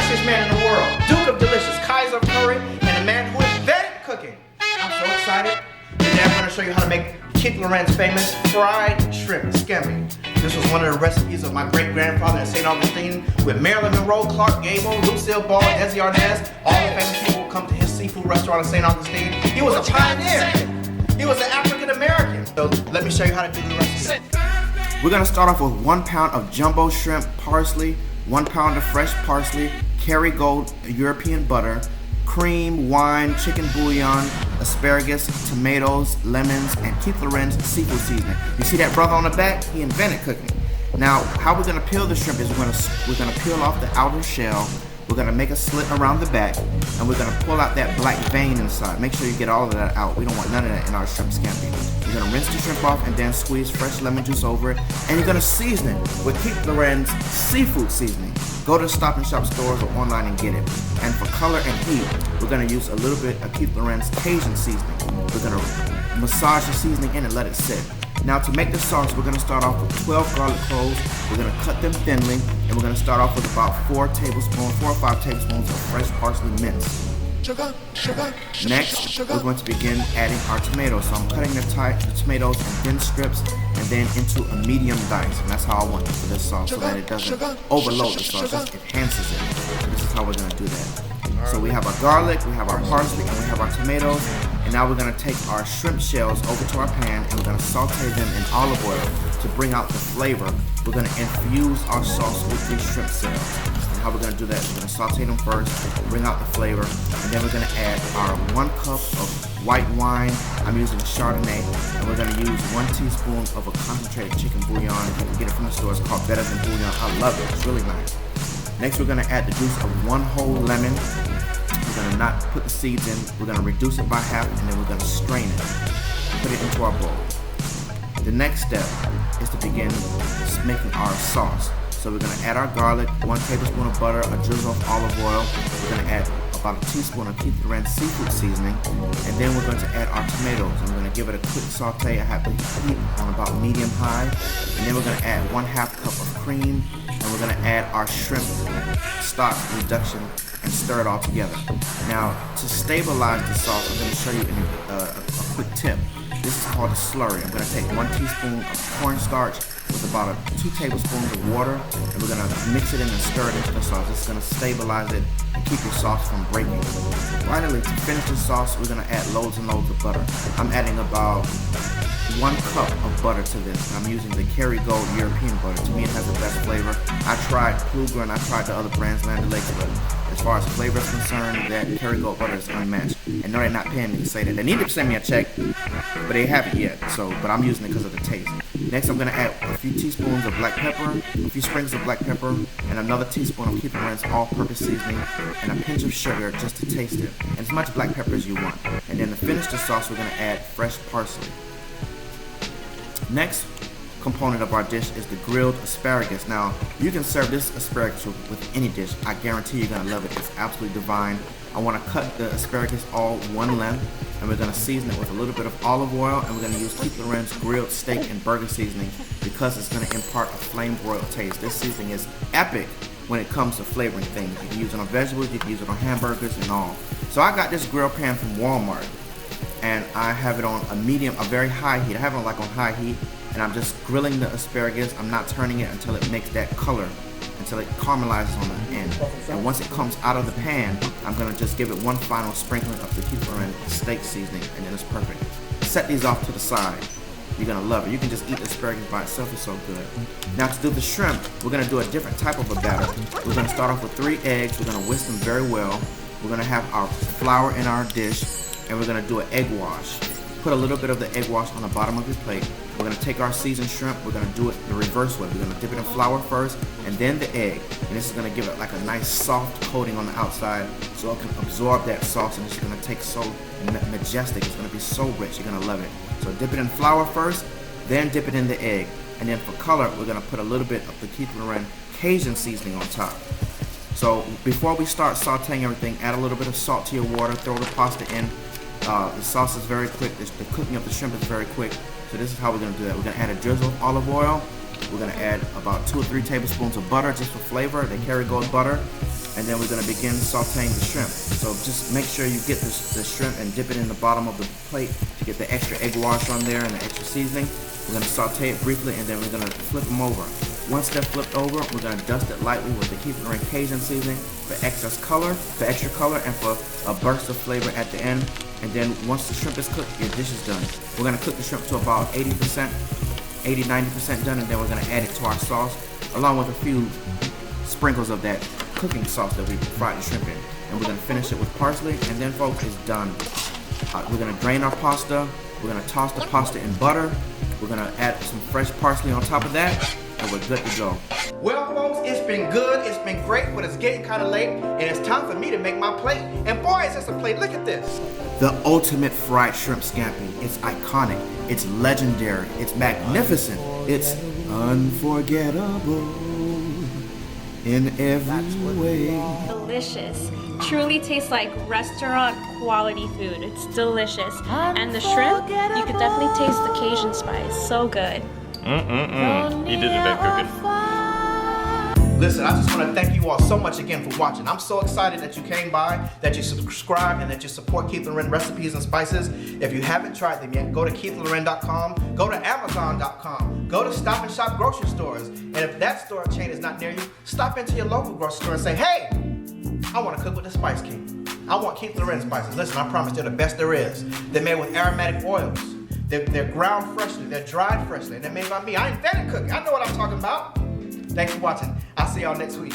fastest man in the world, Duke of Delicious, Kaiser of Curry, and the man who invented cooking. I'm so excited. Today I'm going to show you how to make Keith Lorren's famous fried shrimp scampi. This was one of the recipes of my great-grandfather in St. Augustine with Marilyn Monroe, Clark Gable, Lucille Ball, Desi Arnaz. All the famous people come to his seafood restaurant in St. Augustine. He was a pioneer. He was an African-American. So let me show you how to do the recipe. We're going to start off with 1 pound of jumbo shrimp, parsley, 1 pound of fresh parsley, Kerrygold European butter, cream, wine, chicken bouillon, asparagus, tomatoes, lemons, and Keith Lorren's seafood seasoning. You see that brother on the back? He invented cooking. Now, how we're going to peel the shrimp is we're going to peel off the outer shell. We're going to make a slit around the back, and we're going to pull out that black vein inside. Make sure you get all of that out. We don't want none of that in our shrimp scampi. You're going to rinse the shrimp off and then squeeze fresh lemon juice over it, and you're going to season it with Keith Lorren's seafood seasoning. Go to Stop and Shop stores or online and get it. And for color and heat, we're going to use a little bit of Keith Lorren's Cajun seasoning. We're going to massage the seasoning in and let it sit. Now to make the sauce, we're going to start off with 12 garlic cloves. We're going to cut them thinly, and we're going to start off with about 4 or 5 tablespoons of fresh parsley minced. Next, we're going to begin adding our tomatoes. So I'm cutting the tomatoes in thin strips and then into a medium dice. And that's how I want it for this sauce, so that it doesn't overload the sauce, it enhances it. So this is how we're going to do that. So we have our garlic, we have our parsley, and we have our tomatoes. And now we're going to take our shrimp shells over to our pan, and we're going to saute them in olive oil to bring out the flavor. We're going to infuse our sauce with these shrimp shells. And how we're going to do that, we're going to saute them first, bring out the flavor, and then we're going to add our 1 cup of white wine. I'm using Chardonnay, and we're going to use 1 teaspoon of a concentrated chicken bouillon. You can get it from the store. It's called Better Than Bouillon. I love it. It's really nice. Next, we're going to add the juice of 1 whole lemon. We're going to not put the seeds in. We're going to reduce it by half, and then we're going to strain it. Put it into our bowl. The next step is to begin making our sauce. So we're going to add our garlic, 1 tablespoon of butter, a drizzle of olive oil. We're going to add about a teaspoon of Keith Lorren's seafood seasoning, and then we're going to add our tomatoes. I'm going to give it a quick saute. I have the heat on about medium high, and then we're going to add 1/2 cup of cream, and we're going to add our shrimp stock reduction and stir it all together. Now, to stabilize the sauce, I'm going to show you a quick tip. This is called a slurry. I'm going to take 1 teaspoon of cornstarch with about 2 tablespoons of water, and we're going to mix it in and stir it into the sauce. This is going to stabilize it and keep your sauce from breaking. Finally, to finish the sauce, we're going to add loads and loads of butter. I'm adding about 1 cup of butter to this. I'm using the Kerrygold European butter. To me, it has the best flavor. I tried Kluger and I tried the other brands, Land O'Lakes, but as far as flavor is concerned, that Kerrygold butter is unmatched. And no, they're not paying me to say that. They need to send me a check, but they haven't yet. But I'm using it because of the taste. Next, I'm going to add a few teaspoons of black pepper, a few sprinkles of black pepper, and another teaspoon of Keith Lorren's all-purpose seasoning, and a pinch of sugar just to taste it, and as much black pepper as you want. And then to finish the sauce, we're going to add fresh parsley. Next component of our dish is the grilled asparagus. Now, you can serve this asparagus with any dish. I guarantee you're going to love it. It's absolutely divine. I want to cut the asparagus all 1 length, and we're going to season it with a little bit of olive oil, and we're going to use Keith Lorren's grilled steak and burger seasoning because it's going to impart a flame broiled taste. This seasoning is epic when it comes to flavoring things. You can use it on vegetables, you can use it on hamburgers and all. So I got this grill pan from Walmart, and I have it on a very high heat. I have it on high heat, and I'm just grilling the asparagus. I'm not turning it until it makes that color, until it caramelizes on the end. And once it comes out of the pan, I'm going to just give it 1 final sprinkling of the Keith Lorren steak seasoning, and then it's perfect. Set these off to the side. You're going to love it. You can just eat the asparagus by itself. It's so good. Now to do the shrimp, we're going to do a different type of a batter. We're going to start off with 3 eggs. We're going to whisk them very well. We're going to have our flour in our dish, and we're going to do an egg wash. Put a little bit of the egg wash on the bottom of your plate. We're going to take our seasoned shrimp. We're going to do it the reverse way. We're going to dip it in flour first and then the egg. And this is going to give it like a nice soft coating on the outside so it can absorb that sauce, and it's going to take so majestic. It's going to be so rich. You're going to love it. So dip it in flour first, then dip it in the egg. And then for color, we're going to put a little bit of the Keith Lorren Cajun seasoning on top. So before we start sauteing everything, add a little bit of salt to your water, throw the pasta in. The sauce is very quick. The cooking of the shrimp is very quick. So this is how we're going to do that. We're going to add a drizzle of olive oil, We're gonna add about 2 or 3 tablespoons of butter just for flavor, the Kerrygold butter. And then we're gonna begin sauteing the shrimp. So just make sure you get the shrimp and dip it in the bottom of the plate to get the extra egg wash on there and the extra seasoning. We're gonna saute it briefly and then we're gonna flip them over. Once they're flipped over, we're gonna dust it lightly with the Keith Lorren Cajun seasoning for extra color, and for a burst of flavor at the end. And then once the shrimp is cooked, your dish is done. We're gonna cook the shrimp to about 80%, 80-90% done, and then we're gonna add it to our sauce, along with a few sprinkles of that cooking sauce that we fried the shrimp in. And we're gonna finish it with parsley, and then folks, it's done. We're gonna drain our pasta, we're gonna toss the pasta in butter, we're gonna add some fresh parsley on top of that, and we're good to go. Well folks, it's been good, it's been great, but it's getting kind of late, and it's time for me to make my plate. And boy, is this a plate, look at this. The ultimate fried shrimp scampi. It's iconic, it's legendary, it's magnificent, it's unforgettable in every way. Delicious. Truly tastes like restaurant quality food. It's delicious. And the shrimp, you could definitely taste the Cajun spice. So good. He did it at cooking. Listen, I just want to thank you all so much again for watching. I'm so excited that you came by, that you subscribe, and that you support Keith Lorren Recipes and Spices. If you haven't tried them yet, go to KeithLorren.com, go to Amazon.com, go to Stop and Shop grocery stores. And if that store chain is not near you, stop into your local grocery store and say, hey, I want to cook with the Spice King. I want Keith Lorren spices. Listen, I promise they're the best there is. They're made with aromatic oils. They're ground freshly, they're dried freshly, and they're made by me. I invented cooking. I know what I'm talking about. Thanks for watching. I'll see y'all next week.